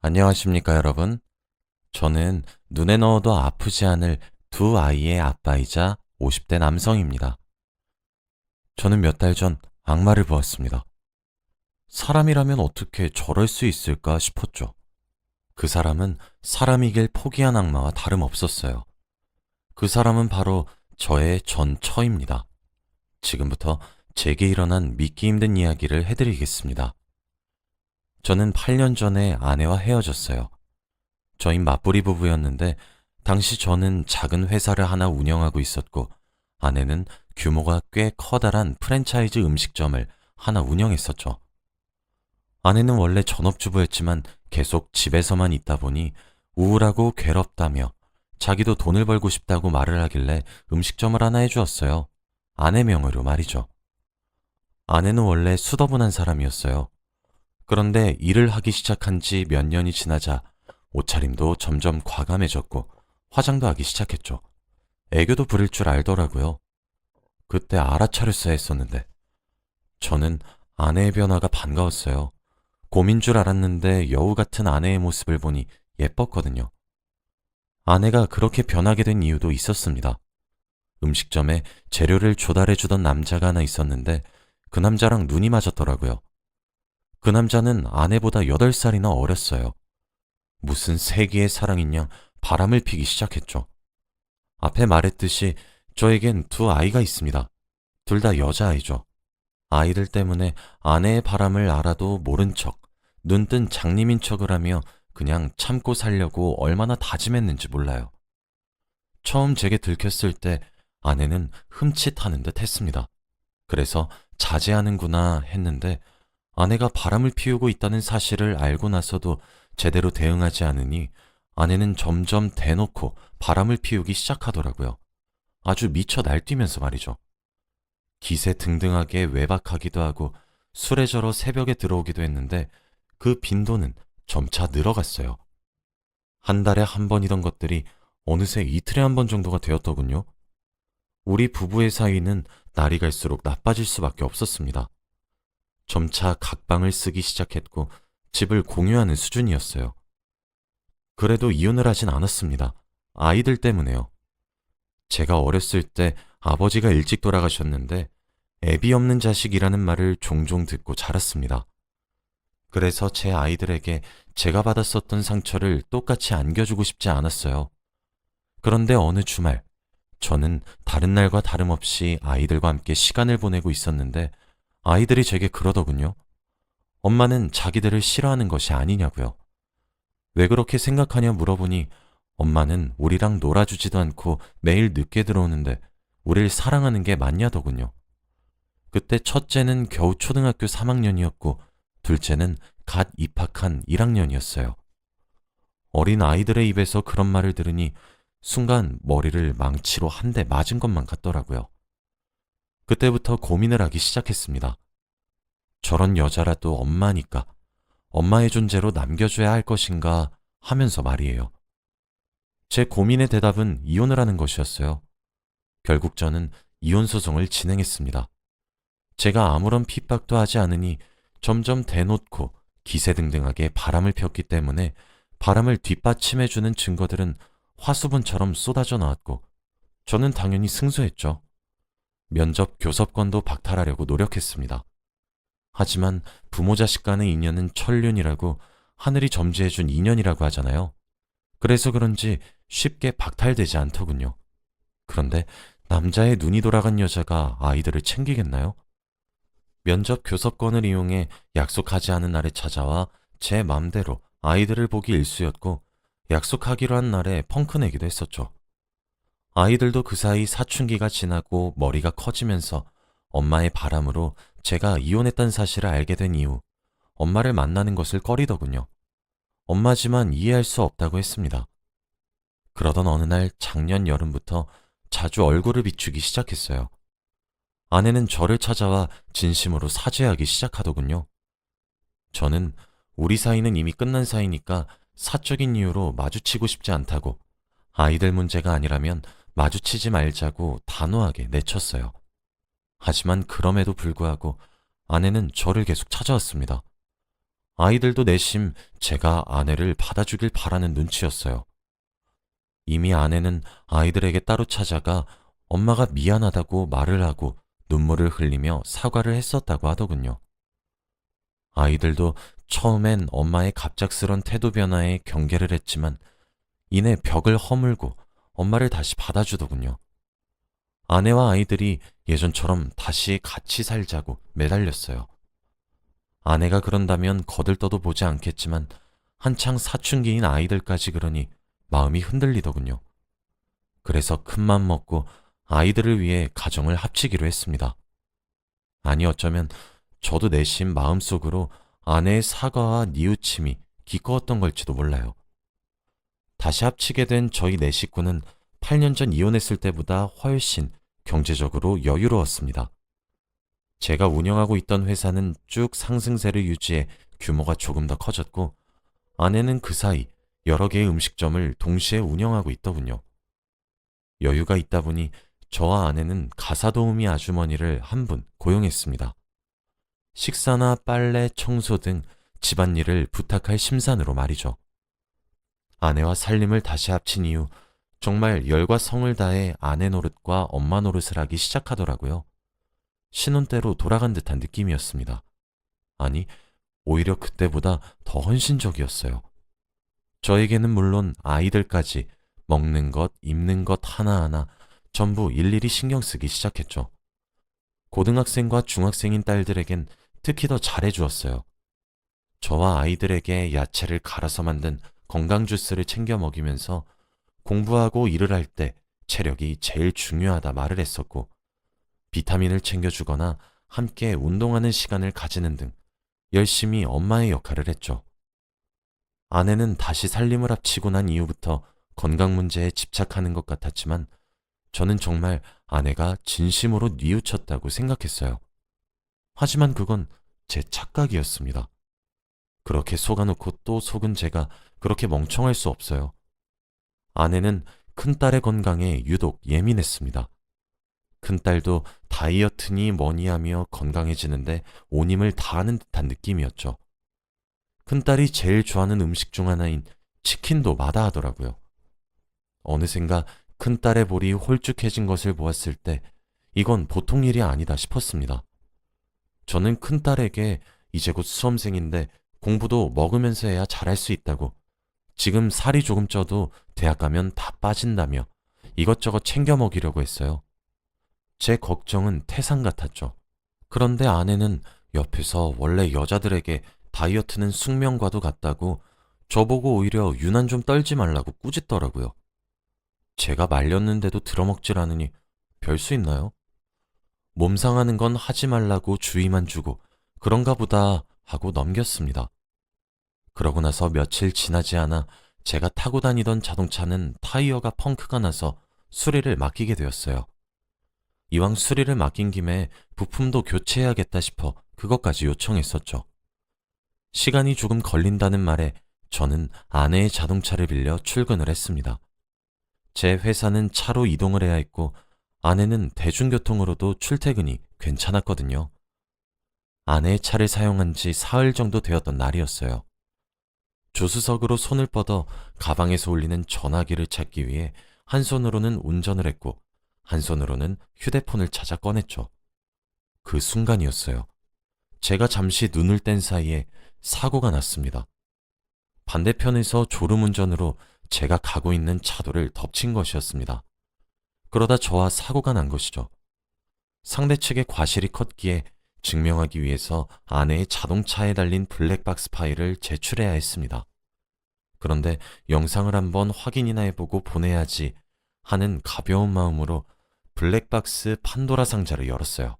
안녕하십니까, 여러분. 저는 눈에 넣어도 아프지 않을 두 아이의 아빠이자 50대 남성입니다. 저는 몇 달 전 악마를 보았습니다. 사람이라면 어떻게 저럴 수 있을까 싶었죠. 그 사람은 사람이길 포기한 악마와 다름없었어요. 그 사람은 바로 저의 전 처입니다. 지금부터 제게 일어난 믿기 힘든 이야기를 해드리겠습니다. 저는 8년 전에 아내와 헤어졌어요. 저희 맞벌이 부부였는데 당시 저는 작은 회사를 하나 운영하고 있었고 아내는 규모가 꽤 커다란 프랜차이즈 음식점을 하나 운영했었죠. 아내는 원래 전업주부였지만 계속 집에서만 있다 보니 우울하고 괴롭다며 자기도 돈을 벌고 싶다고 말을 하길래 음식점을 하나 해주었어요. 아내 명의로 말이죠. 아내는 원래 수더분한 사람이었어요. 그런데 일을 하기 시작한 지 몇 년이 지나자 옷차림도 점점 과감해졌고 화장도 하기 시작했죠. 애교도 부릴 줄 알더라고요. 그때 알아차렸어야 했었는데 저는 아내의 변화가 반가웠어요. 곰인 줄 알았는데 여우 같은 아내의 모습을 보니 예뻤거든요. 아내가 그렇게 변하게 된 이유도 있었습니다. 음식점에 재료를 조달해주던 남자가 하나 있었는데 그 남자랑 눈이 맞았더라고요. 그 남자는 아내보다 8살이나 어렸어요. 무슨 세기의 사랑인 양 바람을 피기 시작했죠. 앞에 말했듯이 저에겐 두 아이가 있습니다. 둘 다 여자아이죠. 아이들 때문에 아내의 바람을 알아도 모른 척, 눈뜬 장님인 척을 하며 그냥 참고 살려고 얼마나 다짐했는지 몰라요. 처음 제게 들켰을 때 아내는 흠칫하는 듯 했습니다. 그래서 자제하는구나 했는데 아내가 바람을 피우고 있다는 사실을 알고 나서도 제대로 대응하지 않으니 아내는 점점 대놓고 바람을 피우기 시작하더라고요. 아주 미쳐 날뛰면서 말이죠. 기세 등등하게 외박하기도 하고 술에 절어 새벽에 들어오기도 했는데 그 빈도는 점차 늘어갔어요. 한 달에 한 번이던 것들이 어느새 이틀에 한 번 정도가 되었더군요. 우리 부부의 사이는 날이 갈수록 나빠질 수밖에 없었습니다. 점차 각방을 쓰기 시작했고 집을 공유하는 수준이었어요. 그래도 이혼을 하진 않았습니다. 아이들 때문에요. 제가 어렸을 때 아버지가 일찍 돌아가셨는데 애비 없는 자식이라는 말을 종종 듣고 자랐습니다. 그래서 제 아이들에게 제가 받았었던 상처를 똑같이 안겨주고 싶지 않았어요. 그런데 어느 주말, 저는 다른 날과 다름없이 아이들과 함께 시간을 보내고 있었는데 아이들이 제게 그러더군요. 엄마는 자기들을 싫어하는 것이 아니냐고요. 왜 그렇게 생각하냐 물어보니 엄마는 우리랑 놀아주지도 않고 매일 늦게 들어오는데 우릴 사랑하는 게 맞냐더군요. 그때 첫째는 겨우 초등학교 3학년이었고 둘째는 갓 입학한 1학년이었어요. 어린 아이들의 입에서 그런 말을 들으니 순간 머리를 망치로 한 대 맞은 것만 같더라고요. 그때부터 고민을 하기 시작했습니다. 저런 여자라도 엄마니까 엄마의 존재로 남겨줘야 할 것인가 하면서 말이에요. 제 고민의 대답은 이혼을 하는 것이었어요. 결국 저는 이혼 소송을 진행했습니다. 제가 아무런 핍박도 하지 않으니 점점 대놓고 기세등등하게 바람을 폈기 때문에 바람을 뒷받침해주는 증거들은 화수분처럼 쏟아져 나왔고 저는 당연히 승소했죠. 면접 교섭권도 박탈하려고 노력했습니다. 하지만 부모 자식 간의 인연은 천륜이라고 하늘이 점지해준 인연이라고 하잖아요. 그래서 그런지 쉽게 박탈되지 않더군요. 그런데 남자의 눈이 돌아간 여자가 아이들을 챙기겠나요? 면접 교섭권을 이용해 약속하지 않은 날에 찾아와 제 맘대로 아이들을 보기 일쑤였고 약속하기로 한 날에 펑크 내기도 했었죠. 아이들도 그 사이 사춘기가 지나고 머리가 커지면서 엄마의 바람으로 제가 이혼했다는 사실을 알게 된 이후 엄마를 만나는 것을 꺼리더군요. 엄마지만 이해할 수 없다고 했습니다. 그러던 어느 날 작년 여름부터 자주 얼굴을 비추기 시작했어요. 아내는 저를 찾아와 진심으로 사죄하기 시작하더군요. 저는 우리 사이는 이미 끝난 사이니까 사적인 이유로 마주치고 싶지 않다고 아이들 문제가 아니라면 마주치지 말자고 단호하게 내쳤어요. 하지만 그럼에도 불구하고 아내는 저를 계속 찾아왔습니다. 아이들도 내심 제가 아내를 받아주길 바라는 눈치였어요. 이미 아내는 아이들에게 따로 찾아가 엄마가 미안하다고 말을 하고 눈물을 흘리며 사과를 했었다고 하더군요. 아이들도 처음엔 엄마의 갑작스런 태도 변화에 경계를 했지만 이내 벽을 허물고 엄마를 다시 받아주더군요. 아내와 아이들이 예전처럼 다시 같이 살자고 매달렸어요. 아내가 그런다면 거들떠도 보지 않겠지만 한창 사춘기인 아이들까지 그러니 마음이 흔들리더군요. 그래서 큰맘 먹고 아이들을 위해 가정을 합치기로 했습니다. 아니 어쩌면 저도 내심 마음속으로 아내의 사과와 뉘우침이 기꺼웠던 걸지도 몰라요. 다시 합치게 된 저희 네 식구는 8년 전 이혼했을 때보다 훨씬 경제적으로 여유로웠습니다. 제가 운영하고 있던 회사는 쭉 상승세를 유지해 규모가 조금 더 커졌고 아내는 그 사이 여러 개의 음식점을 동시에 운영하고 있더군요. 여유가 있다 보니 저와 아내는 가사도우미 아주머니를 한 분 고용했습니다. 식사나 빨래, 청소 등 집안일을 부탁할 심산으로 말이죠. 아내와 살림을 다시 합친 이후 정말 열과 성을 다해 아내 노릇과 엄마 노릇을 하기 시작하더라고요. 신혼 때로 돌아간 듯한 느낌이었습니다. 아니, 오히려 그때보다 더 헌신적이었어요. 저에게는 물론 아이들까지 먹는 것, 입는 것 하나하나 전부 일일이 신경 쓰기 시작했죠. 고등학생과 중학생인 딸들에겐 특히 더 잘해주었어요. 저와 아이들에게 야채를 갈아서 만든 건강 주스를 챙겨 먹이면서 공부하고 일을 할 때 체력이 제일 중요하다 말을 했었고, 비타민을 챙겨주거나 함께 운동하는 시간을 가지는 등 열심히 엄마의 역할을 했죠. 아내는 다시 살림을 합치고 난 이후부터 건강 문제에 집착하는 것 같았지만 저는 정말 아내가 진심으로 뉘우쳤다고 생각했어요. 하지만 그건 제 착각이었습니다. 그렇게 속아놓고 또 속은 제가 그렇게 멍청할 수 없어요. 아내는 큰딸의 건강에 유독 예민했습니다. 큰딸도 다이어트니 뭐니 하며 건강해지는데 온 힘을 다하는 듯한 느낌이었죠. 큰딸이 제일 좋아하는 음식 중 하나인 치킨도 마다하더라고요. 어느샌가 큰딸의 볼이 홀쭉해진 것을 보았을 때 이건 보통 일이 아니다 싶었습니다. 저는 큰딸에게 이제 곧 수험생인데 공부도 먹으면서 해야 잘할 수 있다고, 지금 살이 조금 쪄도 대학 가면 다 빠진다며 이것저것 챙겨 먹이려고 했어요. 제 걱정은 태산 같았죠. 그런데 아내는 옆에서 원래 여자들에게 다이어트는 숙명과도 같다고 저보고 오히려 유난 좀 떨지 말라고 꾸짖더라고요. 제가 말렸는데도 들어먹질 않으니 별 수 있나요? 몸 상하는 건 하지 말라고 주의만 주고 그런가 보다 하고 넘겼습니다. 그러고 나서 며칠 지나지 않아 제가 타고 다니던 자동차는 타이어가 펑크가 나서 수리를 맡기게 되었어요. 이왕 수리를 맡긴 김에 부품도 교체해야겠다 싶어 그것까지 요청했었죠. 시간이 조금 걸린다는 말에 저는 아내의 자동차를 빌려 출근을 했습니다. 제 회사는 차로 이동을 해야 했고 아내는 대중교통으로도 출퇴근이 괜찮았거든요. 아내의 차를 사용한 지 사흘 정도 되었던 날이었어요. 조수석으로 손을 뻗어 가방에서 울리는 전화기를 찾기 위해 한 손으로는 운전을 했고 한 손으로는 휴대폰을 찾아 꺼냈죠. 그 순간이었어요. 제가 잠시 눈을 뗀 사이에 사고가 났습니다. 반대편에서 졸음운전으로 제가 가고 있는 차도를 덮친 것이었습니다. 그러다 저와 사고가 난 것이죠. 상대 측의 과실이 컸기에 증명하기 위해서 아내의 자동차에 달린 블랙박스 파일을 제출해야 했습니다. 그런데 영상을 한번 확인이나 해보고 보내야지 하는 가벼운 마음으로 블랙박스 판도라 상자를 열었어요.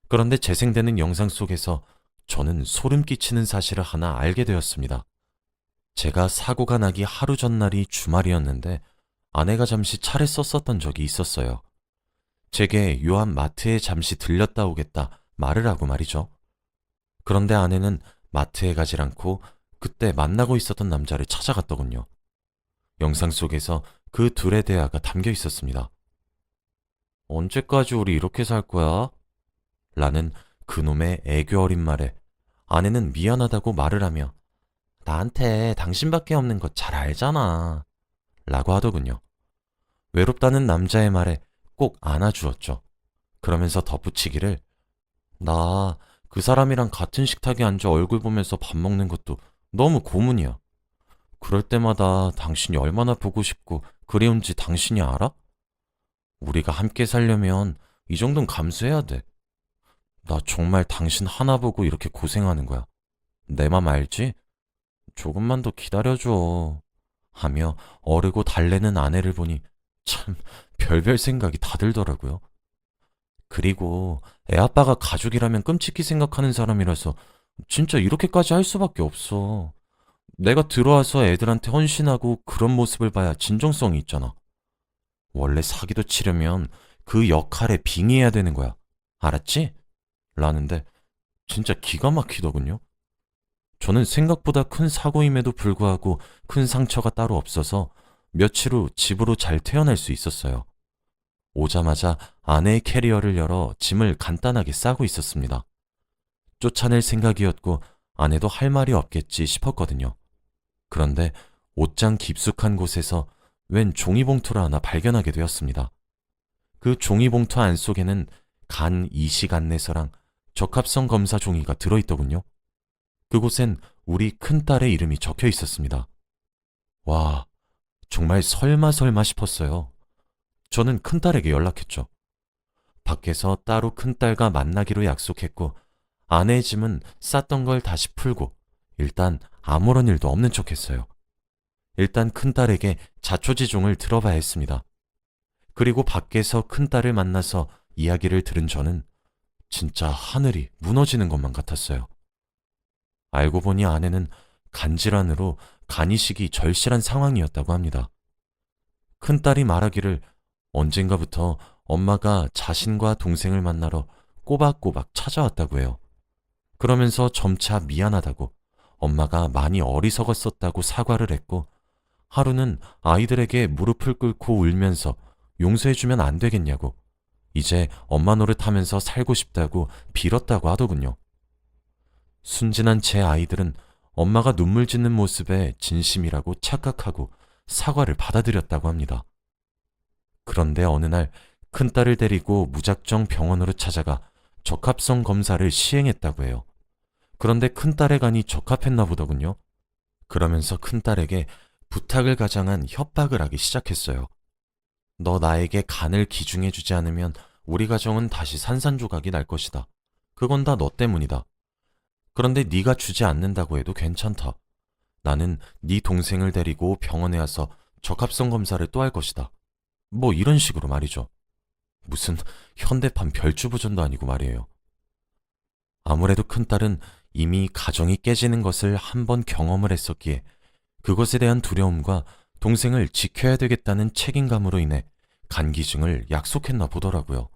그런데 재생되는 영상 속에서 저는 소름 끼치는 사실을 하나 알게 되었습니다. 제가 사고가 나기 하루 전날이 주말이었는데 아내가 잠시 차를 썼었던 적이 있었어요. 제게 요한 마트에 잠시 들렸다 오겠다 말을 하고 말이죠. 그런데 아내는 마트에 가질 않고 그때 만나고 있었던 남자를 찾아갔더군요. 영상 속에서 그 둘의 대화가 담겨 있었습니다. 언제까지 우리 이렇게 살 거야? 라는 그놈의 애교 어린 말에 아내는 미안하다고 말을 하며 나한테 당신밖에 없는 거 잘 알잖아 라고 하더군요. 외롭다는 남자의 말에 꼭 안아주었죠. 그러면서 덧붙이기를 나 그 사람이랑 같은 식탁에 앉아 얼굴 보면서 밥 먹는 것도 너무 고문이야. 그럴 때마다 당신이 얼마나 보고 싶고 그리운지 당신이 알아? 우리가 함께 살려면 이 정도는 감수해야 돼. 나 정말 당신 하나 보고 이렇게 고생하는 거야. 내 맘 알지? 조금만 더 기다려줘. 하며 어르고 달래는 아내를 보니 참 별별 생각이 다 들더라고요. 그리고 애아빠가 가족이라면 끔찍히 생각하는 사람이라서 진짜 이렇게까지 할 수밖에 없어. 내가 들어와서 애들한테 헌신하고 그런 모습을 봐야 진정성이 있잖아. 원래 사기도 치려면 그 역할에 빙의해야 되는 거야. 알았지? 라는데 진짜 기가 막히더군요. 저는 생각보다 큰 사고임에도 불구하고 큰 상처가 따로 없어서 며칠 후 집으로 잘 퇴원할 수 있었어요. 오자마자 아내의 캐리어를 열어 짐을 간단하게 싸고 있었습니다. 쫓아낼 생각이었고 아내도 할 말이 없겠지 싶었거든요. 그런데 옷장 깊숙한 곳에서 웬 종이봉투를 하나 발견하게 되었습니다. 그 종이봉투 안 속에는 간 이식 안내서랑 적합성 검사 종이가 들어있더군요. 그곳엔 우리 큰딸의 이름이 적혀 있었습니다. 와, 정말 설마 싶었어요. 저는 큰딸에게 연락했죠. 밖에서 따로 큰딸과 만나기로 약속했고 아내의 짐은 쌌던 걸 다시 풀고 일단 아무런 일도 없는 척했어요. 일단 큰딸에게 자초지종을 들어봐야 했습니다. 그리고 밖에서 큰딸을 만나서 이야기를 들은 저는 진짜 하늘이 무너지는 것만 같았어요. 알고 보니 아내는 간질환으로 간이식이 절실한 상황이었다고 합니다. 큰딸이 말하기를 언젠가부터 엄마가 자신과 동생을 만나러 꼬박꼬박 찾아왔다고 해요. 그러면서 점차 미안하다고 엄마가 많이 어리석었었다고 사과를 했고 하루는 아이들에게 무릎을 꿇고 울면서 용서해주면 안 되겠냐고 이제 엄마 노릇하면서 살고 싶다고 빌었다고 하더군요. 순진한 제 아이들은 엄마가 눈물 짓는 모습에 진심이라고 착각하고 사과를 받아들였다고 합니다. 그런데 어느 날 큰딸을 데리고 무작정 병원으로 찾아가 적합성 검사를 시행했다고 해요. 그런데 큰딸의 간이 적합했나 보더군요. 그러면서 큰딸에게 부탁을 가장한 협박을 하기 시작했어요. 너 나에게 간을 기증해주지 않으면 우리 가정은 다시 산산조각이 날 것이다. 그건 다 너 때문이다. 그런데 네가 주지 않는다고 해도 괜찮다. 나는 네 동생을 데리고 병원에 와서 적합성 검사를 또 할 것이다. 뭐 이런 식으로 말이죠. 무슨 현대판 별주부전도 아니고 말이에요. 아무래도 큰딸은 이미 가정이 깨지는 것을 한 번 경험을 했었기에 그것에 대한 두려움과 동생을 지켜야 되겠다는 책임감으로 인해 간기증을 약속했나 보더라고요.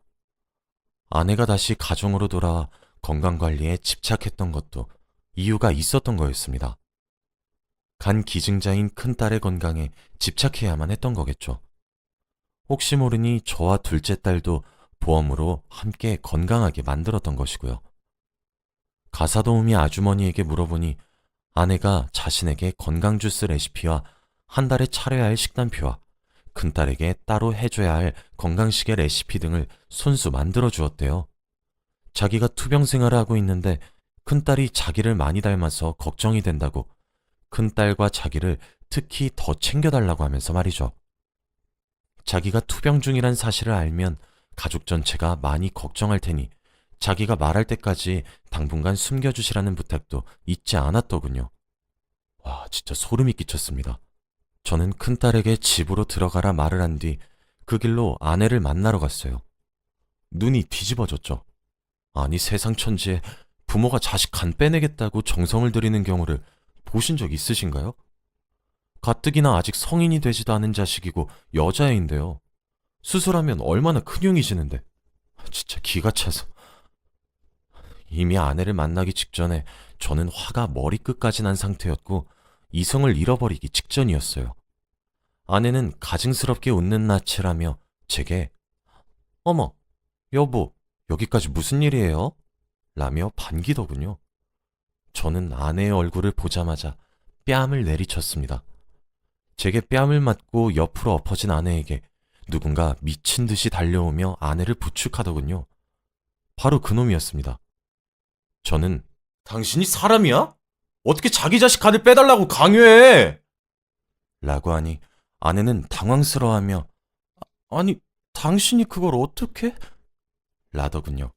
아내가 다시 가정으로 돌아와 건강관리에 집착했던 것도 이유가 있었던 거였습니다. 간 기증자인 큰딸의 건강에 집착해야만 했던 거겠죠. 혹시 모르니 저와 둘째 딸도 보험으로 함께 건강하게 만들었던 것이고요. 가사도우미 아주머니에게 물어보니 아내가 자신에게 건강주스 레시피와 한 달에 차려야 할 식단표와 큰딸에게 따로 해줘야 할 건강식의 레시피 등을 손수 만들어 주었대요. 자기가 투병 생활을 하고 있는데 큰딸이 자기를 많이 닮아서 걱정이 된다고 큰딸과 자기를 특히 더 챙겨달라고 하면서 말이죠. 자기가 투병 중이란 사실을 알면 가족 전체가 많이 걱정할 테니 자기가 말할 때까지 당분간 숨겨주시라는 부탁도 잊지 않았더군요. 와, 진짜 소름이 끼쳤습니다. 저는 큰딸에게 집으로 들어가라 말을 한 뒤 그 길로 아내를 만나러 갔어요. 눈이 뒤집어졌죠. 아니 세상 천지에 부모가 자식 간 빼내겠다고 정성을 들이는 경우를 보신 적 있으신가요? 가뜩이나 아직 성인이 되지도 않은 자식이고 여자애인데요. 수술하면 얼마나 큰 용이 지는데 진짜 기가 차서. 이미 아내를 만나기 직전에 저는 화가 머리끝까지 난 상태였고 이성을 잃어버리기 직전이었어요. 아내는 가증스럽게 웃는 낯을 하며 제게 어머, 여보, 여기까지 무슨 일이에요? 라며 반기더군요. 저는 아내의 얼굴을 보자마자 뺨을 내리쳤습니다. 제게 뺨을 맞고 옆으로 엎어진 아내에게 누군가 미친 듯이 달려오며 아내를 부축하더군요. 바로 그놈이었습니다. 저는 당신이 사람이야? 어떻게 자기 자식 간을 빼달라고 강요해? 라고 하니 아내는 당황스러워하며 아니 당신이 그걸 어떻게? 라더군요.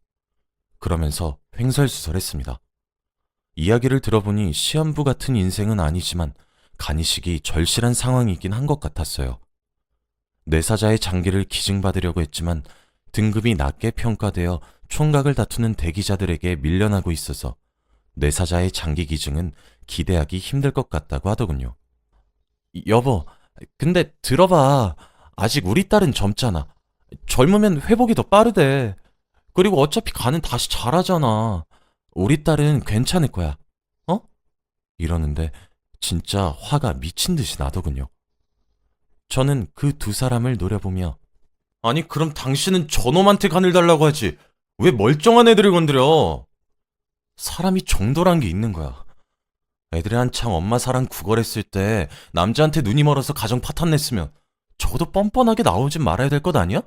그러면서 횡설수설했습니다. 이야기를 들어보니 시한부 같은 인생은 아니지만 간이식이 절실한 상황이긴 한 것 같았어요. 뇌사자의 장기를 기증받으려고 했지만 등급이 낮게 평가되어 총각을 다투는 대기자들에게 밀려나고 있어서 뇌사자의 장기 기증은 기대하기 힘들 것 같다고 하더군요. 여보, 근데 들어봐. 아직 우리 딸은 젊잖아. 젊으면 회복이 더 빠르대. 그리고 어차피 간은 다시 자라잖아. 우리 딸은 괜찮을 거야. 어? 이러는데 진짜 화가 미친 듯이 나더군요. 저는 그 두 사람을 노려보며 아니 그럼 당신은 저놈한테 간을 달라고 하지 왜 멀쩡한 애들을 건드려? 사람이 정도란 게 있는 거야. 애들이 한창 엄마 사랑 구걸했을 때 남자한테 눈이 멀어서 가정 파탄 냈으면 적어도 뻔뻔하게 나오진 말아야 될 것 아니야?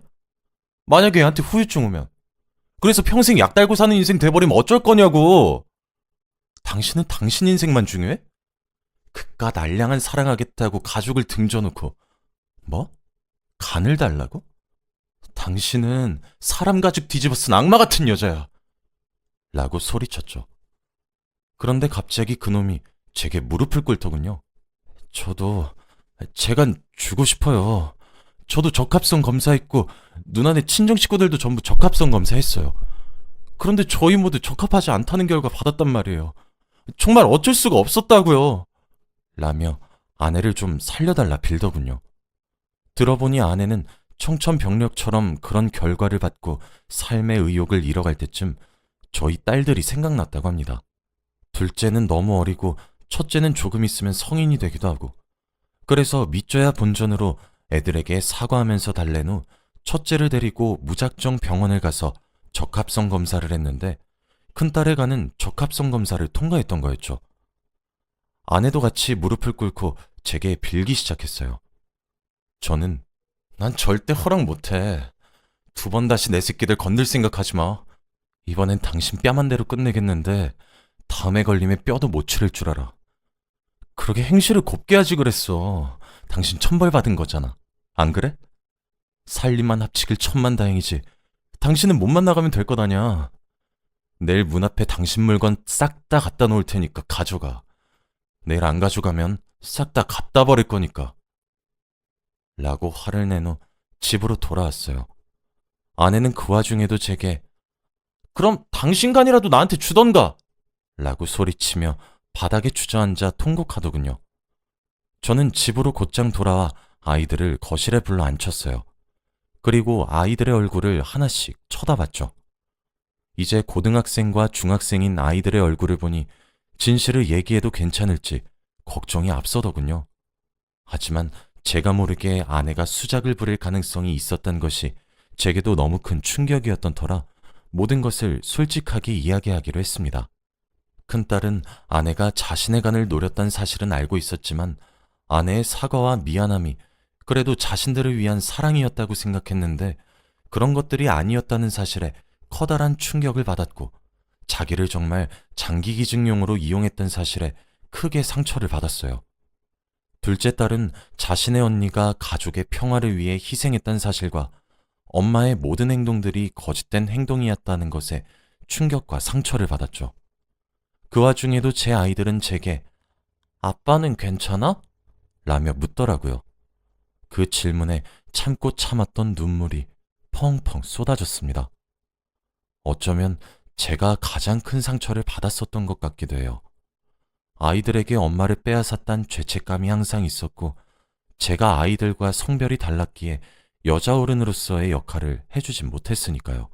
만약에 애한테 후유증 오면 그래서 평생 약 달고 사는 인생 돼버리면 어쩔 거냐고. 당신은 당신 인생만 중요해? 그깟 알량한 사랑하겠다고 가족을 등져놓고 뭐? 간을 달라고? 당신은 사람 가죽 뒤집어 쓴 악마 같은 여자야. 라고 소리쳤죠. 그런데 갑자기 그놈이 제게 무릎을 꿇더군요. 저도 제가 주고 싶어요. 저도 적합성 검사했고 누나네 친정 식구들도 전부 적합성 검사했어요. 그런데 저희 모두 적합하지 않다는 결과 받았단 말이에요. 정말 어쩔 수가 없었다고요. 라며 아내를 좀 살려달라 빌더군요. 들어보니 아내는 청천벽력처럼 그런 결과를 받고 삶의 의욕을 잃어갈 때쯤 저희 딸들이 생각났다고 합니다. 둘째는 너무 어리고 첫째는 조금 있으면 성인이 되기도 하고 그래서 믿져야 본전으로 애들에게 사과하면서 달랜 후 첫째를 데리고 무작정 병원을 가서 적합성 검사를 했는데 큰딸의 간은 적합성 검사를 통과했던 거였죠. 아내도 같이 무릎을 꿇고 제게 빌기 시작했어요. 저는 난 절대 허락 못해. 두 번 다시 내 새끼들 건들 생각하지 마. 이번엔 당신 뺨 한 대로 끝내겠는데 다음에 걸리면 뼈도 못 치를 줄 알아. 그러게 행실을 곱게 하지 그랬어. 당신 천벌 받은 거잖아. 안 그래? 살림만 합치길 천만다행이지. 당신은 몸만 나가면 될 것 아냐. 내일 문 앞에 당신 물건 싹 다 갖다 놓을 테니까 가져가. 내일 안 가져가면 싹 다 갖다 버릴 거니까. 라고 화를 낸 후 집으로 돌아왔어요. 아내는 그 와중에도 제게 그럼 당신 간이라도 나한테 주던가! 라고 소리치며 바닥에 주저앉아 통곡하더군요. 저는 집으로 곧장 돌아와 아이들을 거실에 불러 앉혔어요. 그리고 아이들의 얼굴을 하나씩 쳐다봤죠. 이제 고등학생과 중학생인 아이들의 얼굴을 보니 진실을 얘기해도 괜찮을지 걱정이 앞서더군요. 하지만 제가 모르게 아내가 수작을 부릴 가능성이 있었던 것이 제게도 너무 큰 충격이었던 터라 모든 것을 솔직하게 이야기하기로 했습니다. 큰딸은 아내가 자신의 간을 노렸다는 사실은 알고 있었지만 아내의 사과와 미안함이 그래도 자신들을 위한 사랑이었다고 생각했는데 그런 것들이 아니었다는 사실에 커다란 충격을 받았고 자기를 정말 장기 기증용으로 이용했던 사실에 크게 상처를 받았어요. 둘째 딸은 자신의 언니가 가족의 평화를 위해 희생했다는 사실과 엄마의 모든 행동들이 거짓된 행동이었다는 것에 충격과 상처를 받았죠. 그 와중에도 제 아이들은 제게 아빠는 괜찮아? 라며 묻더라고요. 그 질문에 참고 참았던 눈물이 펑펑 쏟아졌습니다. 어쩌면 제가 가장 큰 상처를 받았었던 것 같기도 해요. 아이들에게 엄마를 빼앗았단 죄책감이 항상 있었고 제가 아이들과 성별이 달랐기에 여자 어른으로서의 역할을 해주진 못했으니까요.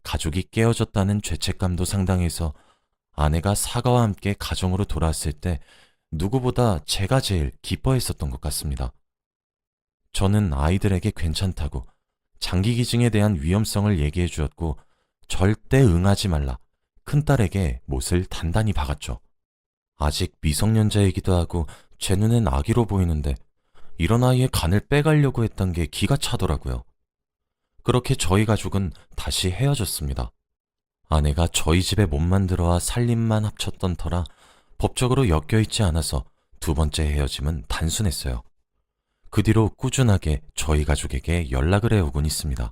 가족이 깨어졌다는 죄책감도 상당해서 아내가 사과와 함께 가정으로 돌아왔을 때 누구보다 제가 제일 기뻐했었던 것 같습니다. 저는 아이들에게 괜찮다고 장기 기증에 대한 위험성을 얘기해 주었고 절대 응하지 말라, 큰딸에게 못을 단단히 박았죠. 아직 미성년자이기도 하고 제 눈엔 아기로 보이는데 이런 아이의 간을 빼가려고 했던 게 기가 차더라고요. 그렇게 저희 가족은 다시 헤어졌습니다. 아내가 저희 집에 몸만 들어와 살림만 합쳤던 터라 법적으로 엮여있지 않아서 두 번째 헤어짐은 단순했어요. 그 뒤로 꾸준하게 저희 가족에게 연락을 해오곤 있습니다.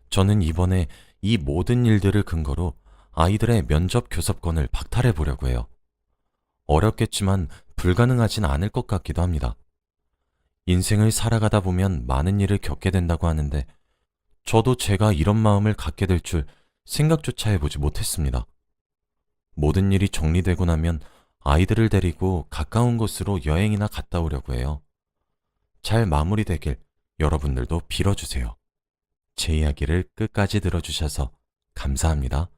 저는 이번에 이 모든 일들을 근거로 아이들의 면접 교섭권을 박탈해 보려고 해요. 어렵겠지만 불가능하진 않을 것 같기도 합니다. 인생을 살아가다 보면 많은 일을 겪게 된다고 하는데 저도 제가 이런 마음을 갖게 될 줄 생각조차 해보지 못했습니다. 모든 일이 정리되고 나면 아이들을 데리고 가까운 곳으로 여행이나 갔다 오려고 해요. 잘 마무리되길 여러분들도 빌어주세요. 제 이야기를 끝까지 들어주셔서 감사합니다.